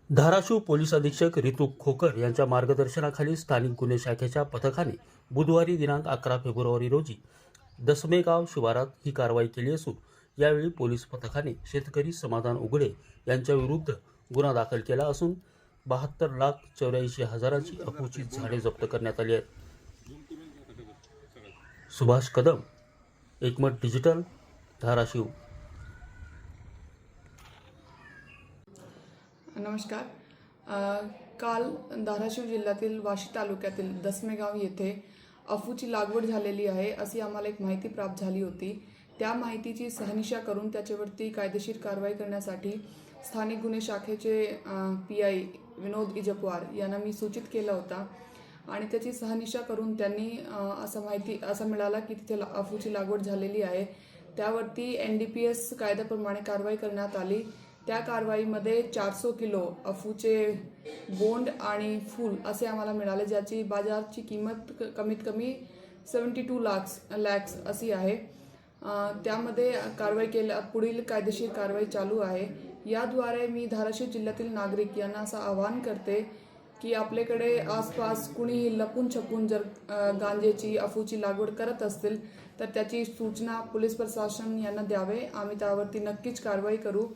Dharashiv police अधीक्षक रितू खोकर यांच्या मार्गदर्शनाखाली स्थानिक गुन्हे शाखेच्या पथकाने बुधवारी दिनांक 11 फेब्रुवारी रोजी दसमेगाव शिवारात ही कारवाई केली असून यावेळी पोलीस पथकाने शेतकरी समाधान उघडे यांच्या विरुद्ध गुन्हा दाखल केला असून 72,84,000ची अफूची झाडे जप्त करण्यात आली आहेत। सुभाष कदम, एकमत डिजिटल, धाराशिव। नमस्कार। काल धाराशिव जिल्ह्यातील वाशी तालुक्यातील दसमेगाव येथे अफूची लागवड झालेली आहे अशी आम्हाला एक माहिती प्राप्त झाली होती। त्या माहितीची शहानिशा करून त्याच्यावरती कायदेशीर कारवाई करण्यासाठी स्थानिक गुन्हे शाखेचे PI विनोद इजपवार यांना मी सूचित केला होता आणि त्याची शहानिशा करून त्यांनी असं मिळाला की तिथे अफूची लागवड झालेली आहे। त्यावरती NDPS कायद्याप्रमाणे कारवाई करण्यात आली। त्या कारवाईमध्ये 400 किलो अफूचे बोंड आणि फूल असे आम्हाला मिळाले, ज्याची बाजारची किंमत कमीत कमी 72 लाख अशी आहे। त्यामध्ये कारवाई पुढील कायदेशीर कारवाई चालू आहे। याद्वारे मी धाराशिव जिल्ह्यातील नागरिक यांना असं आवाहन करते की आपल्याकडे आसपास कुणी लपून छपून जर गांजेची अफूची लागवड करत असतील तर त्याची सूचना पोलीस प्रशासन यांना द्यावे। आम्ही त्यावरती नक्कीच कारवाई करू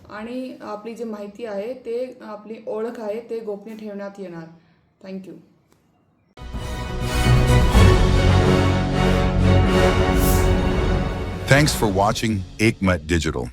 आणि आपली जी माहिती आहे ते आपली ओळख आहे ते गोपनीय ठेवण्यात येणार। Thank you. Thanks for watching Ekmat Digital.